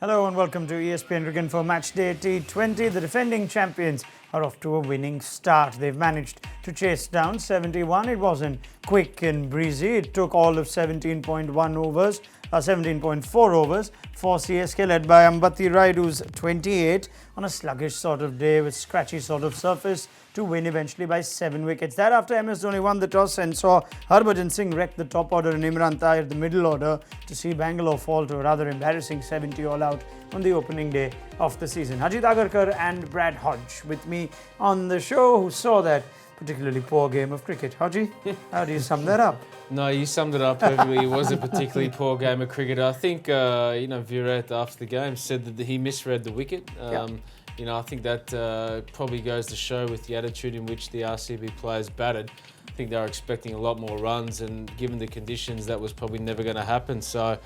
Hello and welcome to ESPNcricinfo Matchday T20. The defending champions are off to a winning start. They've managed to chase down 71. It wasn't quick and breezy. It took all of 17.1 overs, 17.4 overs for CSK, led by Ambati Raidu's 28 on a sluggish sort of day with scratchy sort of surface to win eventually by 7 wickets. That after MS Dhoni won the toss and saw Harbhajan Singh wreck the top order and Imran Tahir the middle order to see Bangalore fall to a rather embarrassing 70 all out on the opening day of the season. Ajit Agarkar and Brad Hodge with me on the show, who saw that particularly poor game of cricket. Haji, how do you sum that up? No, you summed it up perfectly. It was a particularly poor game of cricket. I think, Virat after the game said that he misread the wicket. I think that probably goes to show with the attitude in which the RCB players batted. I think they were expecting a lot more runs, and given the conditions, that was probably never going to happen. So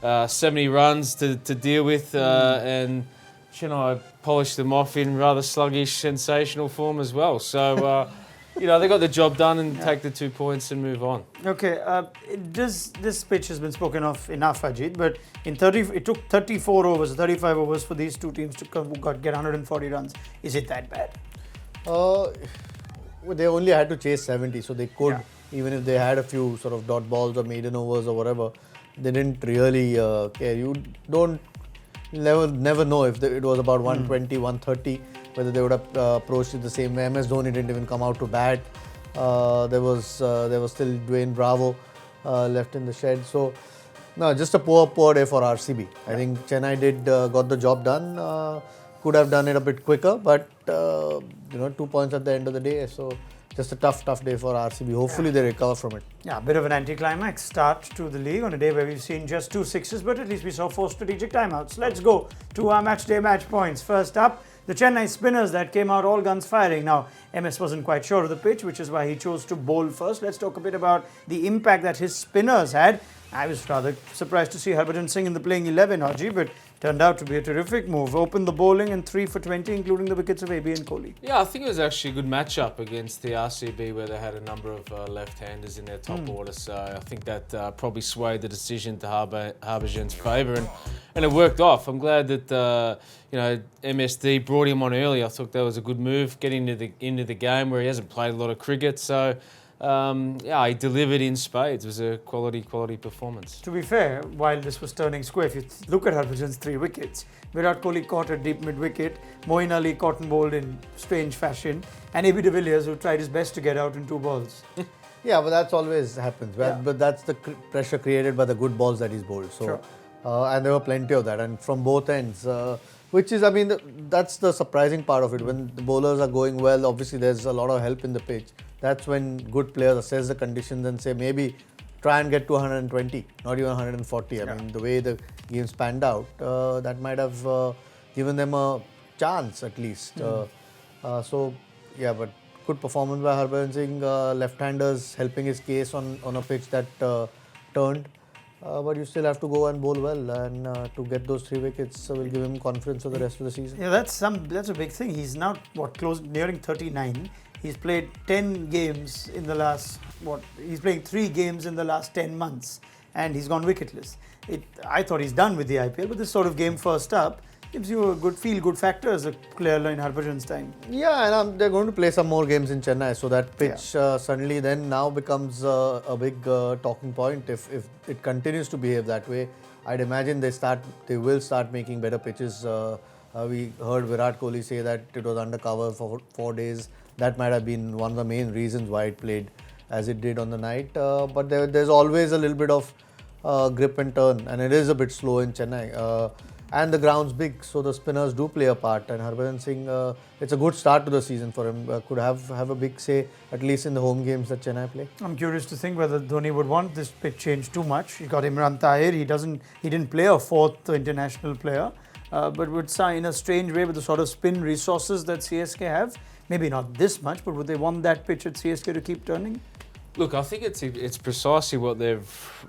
70 runs to deal with, and Chennai polished them off in rather sluggish, sensational form as well. So, they got the job done and take the 2 points and move on. Okay, this pitch has been spoken of enough, Ajit, but it took 34 overs, 35 overs for these two teams to get 140 runs. Is it that bad? They only had to chase 70, so they could, even if they had a few sort of dot balls or maiden overs or whatever, they didn't really care. You never know if it was about 120, 130, whether they would have approached it the same way. MS Dhoni didn't even come out to bat. There was still Dwayne Bravo left in the shed. So, no, just a poor day for RCB. I think Chennai got the job done. Could have done it a bit quicker, but 2 points at the end of the day. So, just a tough day for RCB. Hopefully they recover from it. Yeah, a bit of an anticlimax start to the league on a day where we've seen just 2 sixes, but at least we saw 4 strategic timeouts. Let's go to our matchday match points. First up, the Chennai spinners that came out all guns firing. Now, MS wasn't quite sure of the pitch, which is why he chose to bowl first. Let's talk a bit about the impact that his spinners had. I was rather surprised to see Harbhajan Singh in the playing 11, Haji, but turned out to be a terrific move. Opened the bowling and 3 for 20, including the wickets of AB and Kohli. Yeah, I think it was actually a good matchup against the RCB, where they had a number of left-handers in their top order. So I think that probably swayed the decision to Harbhajan's favour, and it worked off. I'm glad that MSD brought him on early. I thought that was a good move, getting into the game where he hasn't played a lot of cricket. So. He delivered in spades. It was a quality performance. To be fair, while this was turning square, if you look at Harbhajan's 3 wickets, Virat Kohli caught a deep mid-wicket, Moeen Ali caught and bowled in strange fashion, and AB de Villiers, who tried his best to get out in 2 balls. Yeah, but that's always happens. But that's the pressure created by the good balls that he's bowled. So, and there were plenty of that, and from both ends. Which is, that's the surprising part of it. When the bowlers are going well, obviously there's a lot of help in the pitch. That's when good players assess the conditions and say maybe try and get to 120, not even 140. The way the game panned out, that might have given them a chance at least. But good performance by Harbhajan Singh. Left-handers helping his case on a pitch that turned. But you still have to go and bowl well, and to get those 3 wickets will give him confidence for the rest of the season. Yeah, that's a big thing. He's now nearing 39. He's played 10 games in the last he's playing 3 games in the last 10 months, and he's gone wicketless. I thought he's done with the IPL, but this sort of game first up gives you a good feel-good factor as a player in Harbhajan's time. Yeah, and they're going to play some more games in Chennai, so that pitch suddenly then now becomes a big talking point. If it continues to behave that way, I'd imagine they will start making better pitches. We heard Virat Kohli say that it was undercover for 4 days. That might have been one of the main reasons why it played as it did on the night. But there's always a little bit of grip and turn, and it is a bit slow in Chennai. And the ground's big, so the spinners do play a part. And Harbhajan Singh, it's a good start to the season for him. Could have a big say, at least in the home games that Chennai play. I'm curious to think whether Dhoni would want this pitch change too much. He got Imran Tahir. He didn't play a 4th international player, but would sign in a strange way with the sort of spin resources that CSK have. Maybe not this much, but would they want that pitch at CSK to keep turning? Look, I think it's precisely what they've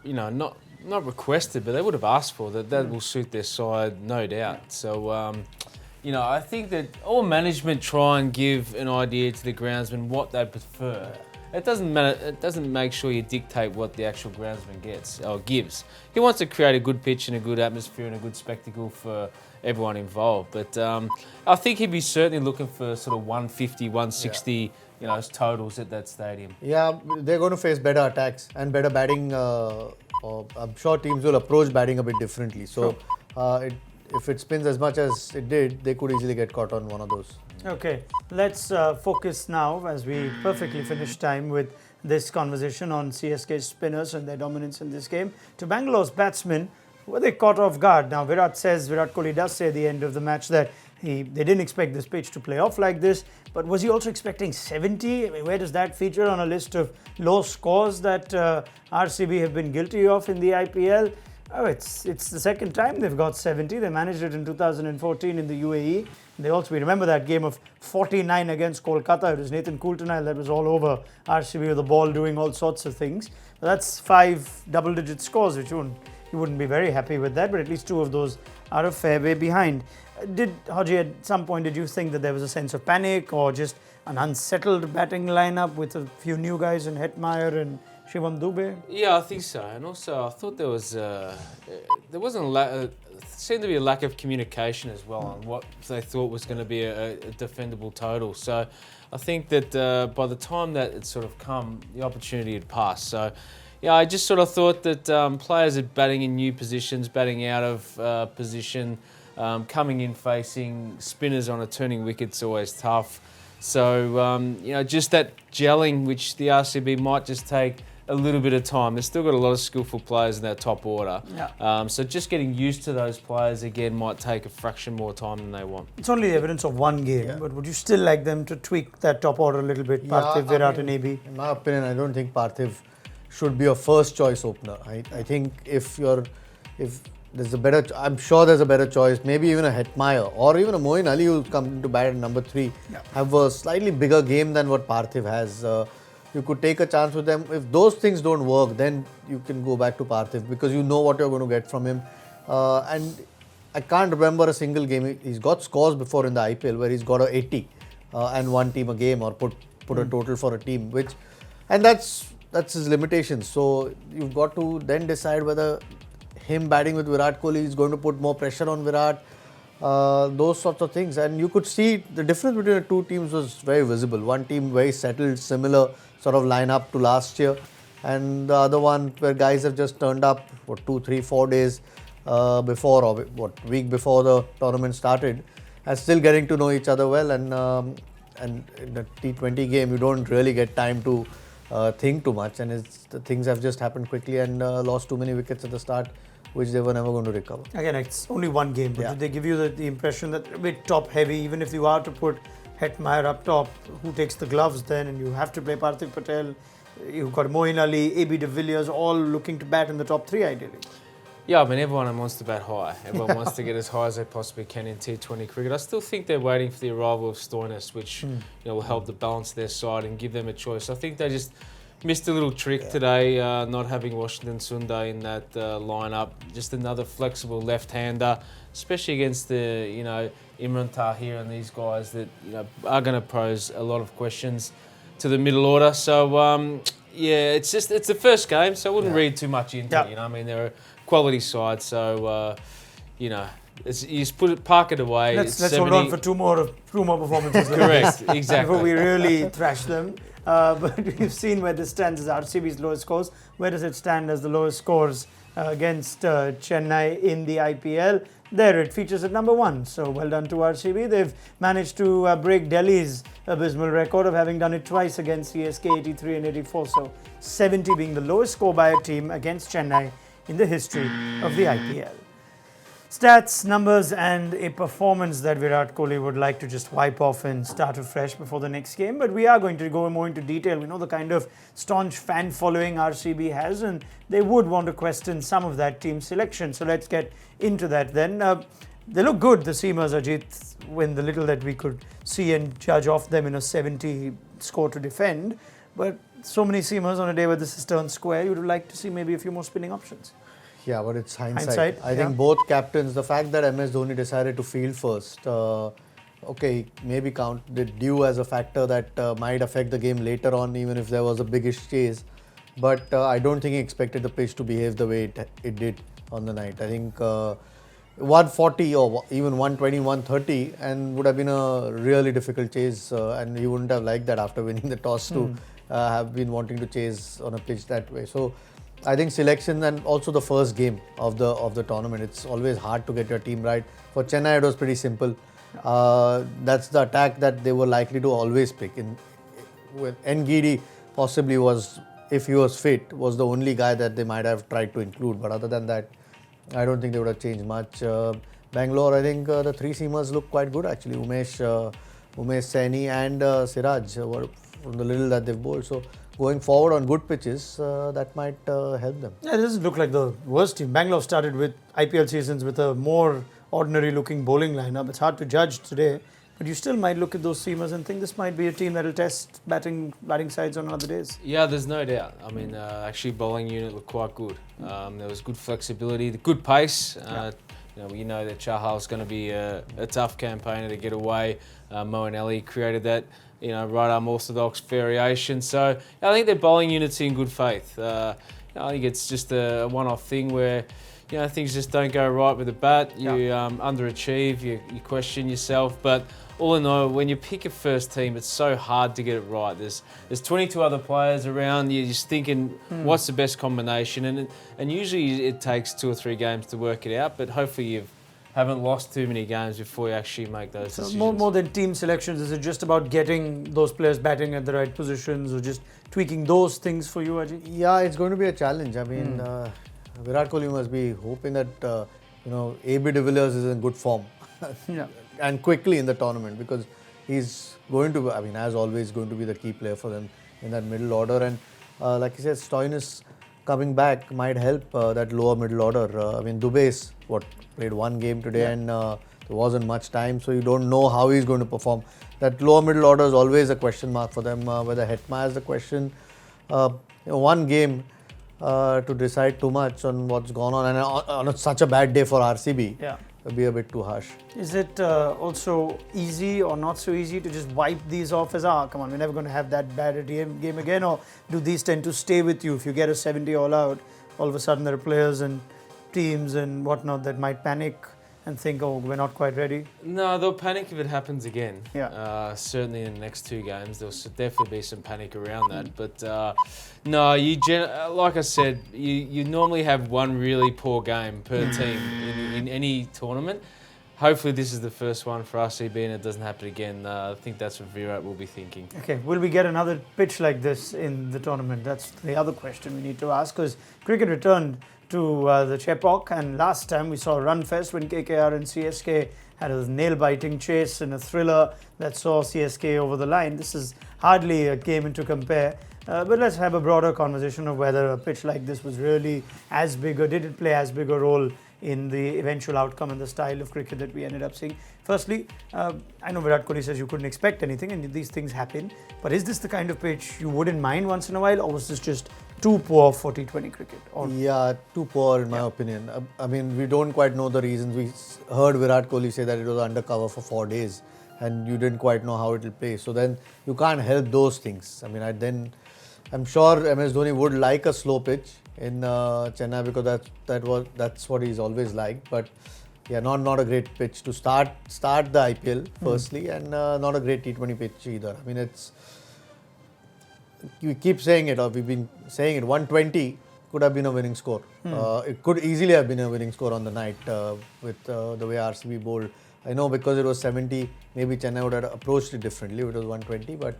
not requested, but they would have asked for. That will suit their side, no doubt. So, I think that all management try and give an idea to the groundsmen what they prefer. it doesn't matter. It doesn't make sure you dictate what the actual groundsman gets or gives. He wants to create a good pitch and a good atmosphere and a good spectacle for everyone involved. But I think he'd be certainly looking for sort of 150, 160, as totals at that stadium. Yeah, they're going to face better attacks and better batting. I'm sure teams will approach batting a bit differently. So if it spins as much as it did, they could easily get caught on one of those. Okay, let's focus now, as we perfectly finish time with this conversation on CSK spinners and their dominance in this game, to Bangalore's batsmen. Were they caught off guard? Now, Virat Kohli does say at the end of the match that they didn't expect this pitch to play off like this, but was he also expecting 70? I mean, where does that feature on a list of low scores that RCB have been guilty of in the IPL? Oh, it's the second time they've got 70. They managed it in 2014 in the UAE. We remember that game of 49 against Kolkata. It was Nathan Coulter-Nile that was all over RCB with the ball doing all sorts of things. But that's 5 double-digit scores, which you wouldn't be very happy with that, but at least 2 of those are a fair way behind. Haji, at some point, did you think that there was a sense of panic or just an unsettled batting lineup with a few new guys in Hetmeyer and Shivam Dube? Yeah, I think so. And also, I thought there seemed to be a lack of communication as well on what they thought was going to be a defendable total. So I think that by the time that it sort of come, the opportunity had passed. So yeah, I just sort of thought that players are batting in new positions, batting out of position, coming in facing spinners on a turning wicket's always tough. So, just that gelling, which the RCB might just take a little bit of time. They've still got a lot of skillful players in that top order. Yeah. So just getting used to those players again might take a fraction more time than they want. It's only evidence of one game, but would you still like them to tweak that top order a little bit? Parthiv, Virat and AB? In my opinion, I don't think Parthiv should be a first choice opener. I think if there's a better, I'm sure there's a better choice, maybe even a Hetmeyer or even a Moeen Ali who'll come to bat at number 3, have a slightly bigger game than what Parthiv has. You could take a chance with them. If those things don't work, then you can go back to Parthiv because you know what you're going to get from him. And I can't remember a single game. He's got scores before in the IPL where he's got a 80 and one team a game or put a total for a team, and that's his limitations. So you've got to then decide whether him batting with Virat Kohli is going to put more pressure on Virat. Those sorts of things, and you could see the difference between the two teams was very visible. One team very settled, similar sort of lineup to last year, and the other one where guys have just turned up 2, 3, 4 days before, or week before the tournament started, and still getting to know each other well. And in a T20 game, you don't really get time to think too much, and the things have just happened quickly and lost too many wickets at the start, which they were never going to recover. Again, it's only one game, but did they give you the impression that a bit top heavy, even if you are to put Hetmeyer up top, who takes the gloves then, and you have to play Parthiv Patel, you've got Moeen Ali, AB de Villiers, all looking to bat in the top 3 ideally. Yeah, I mean, everyone wants to bat high. Everyone wants to get as high as they possibly can in T20 cricket. I still think they're waiting for the arrival of Stoinis, which will help to balance their side and give them a choice. I think they just missed a little trick today, not having Washington Sundar in that lineup. Just another flexible left-hander, especially against the Imran Tahir and these guys that are going to pose a lot of questions to the middle order. So it's the first game, so I wouldn't read too much into it. I mean, they're a quality side, so you just park it away. Let's hold on for two more performances. Correct, exactly. Before we really thrash them. But we've seen where this stands as RCB's lowest scores. Where does it stand as the lowest scores against Chennai in the IPL? There it features at number 1. So well done to RCB. They've managed to break Delhi's abysmal record of having done it twice against CSK, 83 and 84. So 70 being the lowest score by a team against Chennai in the history of the IPL. Stats, numbers and a performance that Virat Kohli would like to just wipe off and start afresh before the next game. But we are going to go more into detail. We know the kind of staunch fan following RCB has, and they would want to question some of that team selection. So let's get into that then. They look good, the Seamers, Ajit, when the little that we could see and judge off them in a 70 score to defend. But so many Seamers on a day where this is turned square, you would like to see maybe a few more spinning options. Yeah, but it's hindsight. I think both captains, the fact that MS Dhoni decided to field first okay, maybe counted due as a factor that might affect the game later on, even if there was a biggish chase. But I don't think he expected the pitch to behave the way it did on the night. I think 140 or even 120, 130 and would have been a really difficult chase, and he wouldn't have liked that after winning the toss to have been wanting to chase on a pitch that way. So I think selection and also the first game of the tournament, it's always hard to get your team right. For Chennai, it was pretty simple. That's the attack that they were likely to always pick. With Ngidi possibly was, if he was fit, was the only guy that they might have tried to include. But other than that, I don't think they would have changed much. Bangalore, I think the three seamers look quite good actually. Umesh Saini and Siraj were from the little that they've bowled. So going forward on good pitches, that might help them. Yeah, it doesn't look like the worst team. Bangalore started with IPL seasons with a more ordinary looking bowling lineup. It's hard to judge today, but you still might look at those seamers and think this might be a team that will test batting sides on other days. Yeah, there's no doubt. I mean, actually, bowling unit looked quite good. There was good flexibility, good pace. You know that Chahal's going to be a tough campaigner to get away. Moeen created that, right arm orthodox variation. So I think their bowling unit's in good faith. I think it's just a one-off thing where, things just don't go right with the bat. You underachieve, you question yourself. But all in all, when you pick a first team, it's so hard to get it right. There's 22 other players around. You're just thinking, what's the best combination? And usually it takes 2 or 3 games to work it out. But hopefully you haven't lost too many games before you actually make those decisions. More than team selections, is it just about getting those players batting at the right positions, or just tweaking those things for you, Ajit? Yeah, it's going to be a challenge. I mean, Virat Kohli must be hoping that AB de Villiers is in good form and quickly in the tournament, because he's going to, as always, going to be the key player for them in that middle order. And like you said, Stoinis coming back might help that lower middle order. Dubey's played 1 game today and there wasn't much time, so you don't know how he's going to perform. That lower middle order is always a question mark for them. Whether Hetma is the question. 1 game to decide too much on what's gone on, and on such a bad day for RCB, it'll be a bit too harsh. Is it also easy or not so easy to just wipe these off as, come on, we're never going to have that bad a game again? Or do these tend to stay with you? If you get a 70 all out, all of a sudden there are players and teams and whatnot that might panic and think, oh, we're not quite ready? No, they'll panic if it happens again. Yeah. Certainly in the next 2 games, there'll definitely be some panic around that. But no, like I said, you normally have 1 really poor game per team in any tournament. Hopefully this is the first one for RCB and it doesn't happen again. I think that's what Virat will be thinking. Okay, will we get another pitch like this in the tournament? That's the other question we need to ask, because cricket returned to the Chepauk, and last time we saw a run fest when KKR and CSK had a nail-biting chase and a thriller that saw CSK over the line. This is hardly a game to compare, but let's have a broader conversation of whether a pitch like this was really as big, or did it play as big a role in the eventual outcome and the style of cricket that we ended up seeing. Firstly, I know Virat Kohli says you couldn't expect anything and these things happen, but is this the kind of pitch you wouldn't mind once in a while, or was this just too poor for T20 cricket? Yeah, too poor in my opinion. We don't quite know the reasons. We heard Virat Kohli say that it was undercover for 4 days and you didn't quite know how it will play. So then you can't help those things. I'm sure MS Dhoni would like a slow pitch in Chennai, because that's what he's always liked. But yeah, not a great pitch to start the IPL firstly, and not a great T20 pitch either. We keep saying it, or we've been saying it, 120 could have been a winning score. It could easily have been a winning score on the night with the way RCB bowled. I know because it was 70, maybe Chennai would have approached it differently if it was 120, but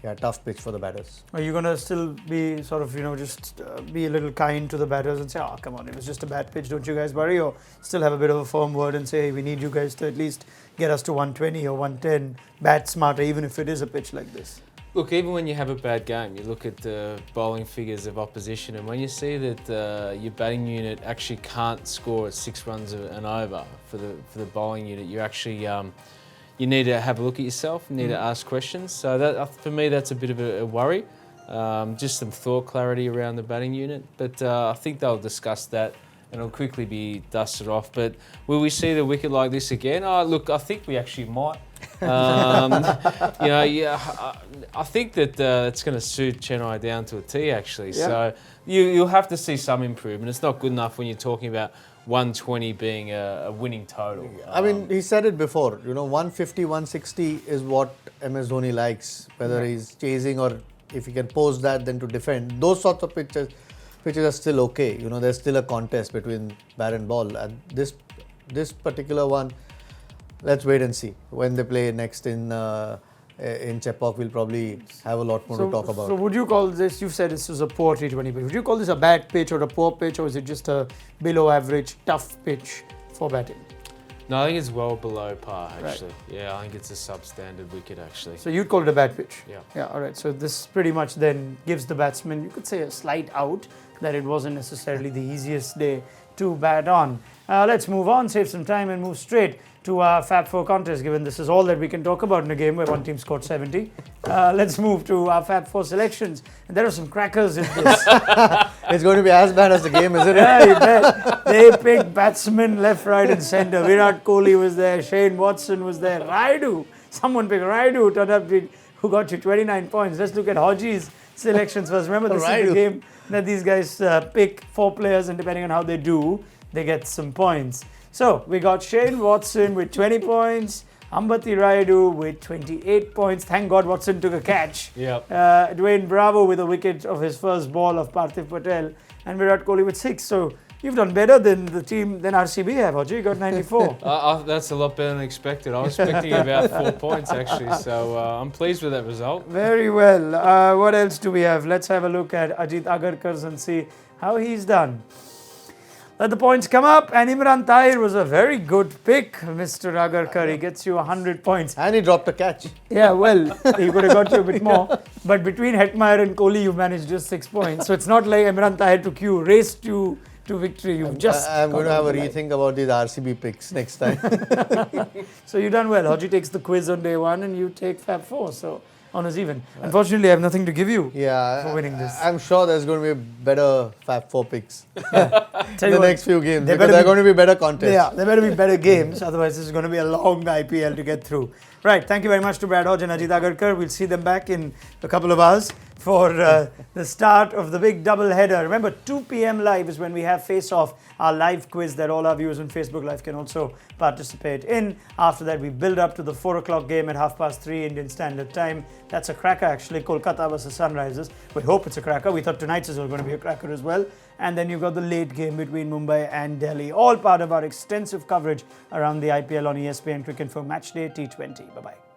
yeah, tough pitch for the batters. Are you going to still be sort of, just be a little kind to the batters and say, come on, it was just a bad pitch, don't you guys worry? Or still have a bit of a firm word and say, hey, we need you guys to at least get us to 120 or 110, bat smarter, even if it is a pitch like this? Look, even when you have a bad game, you look at the bowling figures of opposition, and when you see that your batting unit actually can't score at 6 runs and over for the bowling unit, you actually you need to have a look at yourself. You need to ask questions. So that, for me, that's a bit of a worry. Just some thought clarity around the batting unit, but I think they'll discuss that and it'll quickly be dusted off. But will we see the wicket like this again? Look, I think we actually might. I think that it's going to suit Chennai down to a T actually. Yeah. So you'll have to see some improvement. It's not good enough when you're talking about 120 being a winning total. I mean, he said it before, 150, 160 is what MS Dhoni likes, whether he's chasing or if he can post that, then to defend. Those sorts of pitches are still okay. There's still a contest between bat and ball. And this particular one, let's wait and see. When they play next in Chepauk, we'll probably have a lot more to talk about. So would you call this, you said this was a poor T20 pitch, would you call this a bad pitch or a poor pitch, or is it just a below average tough pitch for batting? No, I think it's well below par actually. Right. Yeah, I think it's a substandard wicket actually. So you'd call it a bad pitch? Yeah. Yeah, all right. So this pretty much then gives the batsman, you could say, a slight out, that it wasn't necessarily the easiest day to bat on. Let's move on, save some time and move straight to our Fab 4 contest, given this is all that we can talk about in a game where one team scored 70. Let's move to our Fab 4 selections. And there are some crackers in this. It's going to be as bad as the game, isn't it? Yeah, you bet. They picked batsmen left, right and centre. Virat Kohli was there. Shane Watson was there. Raidu. Someone picked Raidu, who got you 29 points. Let's look at Hodgie's selections first. Remember, this is the game that these guys pick 4 players, and depending on how they do, they get some points. So we got Shane Watson with 20 points, Ambati Raidu with 28 points. Thank God Watson took a catch. Yep. Dwayne Bravo with a wicket of his first ball of Parthiv Patel, and Virat Kohli with 6. So you've done better than the team than RCB have, Hodgie. You got 94. That's a lot better than expected. I was expecting about 4 points actually, so I'm pleased with that result. Very well. What else do we have? Let's have a look at Ajit Agarkar and see how he's done. Let the points come up, and Imran Tahir was a very good pick, Mr. Agarkar. He gets you 100 points. And he dropped a catch. Yeah, well, he could have got you a bit more. But between Hetmeyer and Kohli, you managed just 6 points. So it's not like Imran Tahir took you, raced you to victory. You've just. I'm going to have a rethink about these RCB picks next time. So you've done well. Hodgie takes the quiz on day 1, and you take Fab 4. So honours even. Unfortunately, I have nothing to give you for winning this. I'm sure there's going to be better Fab 4 picks in the next few games, because there are going to be better contests. Yeah, there better be better games. Otherwise, this is going to be a long IPL to get through. Right, thank you very much to Brad Hodge and Ajit Agarkar. We'll see them back in a couple of hours for the start of the big double header. Remember, 2 p.m. live is when we have Face Off, our live quiz that all our viewers on Facebook Live can also participate in. After that, we build up to the 4 o'clock game at 3:30 Indian Standard Time. That's a cracker actually, Kolkata versus Sunrisers. We hope it's a cracker. We thought tonight's is going to be a cracker as well. And then you've got the late game between Mumbai and Delhi. All part of our extensive coverage around the IPL on ESPN Cricinfo Matchday T20. Bye-bye.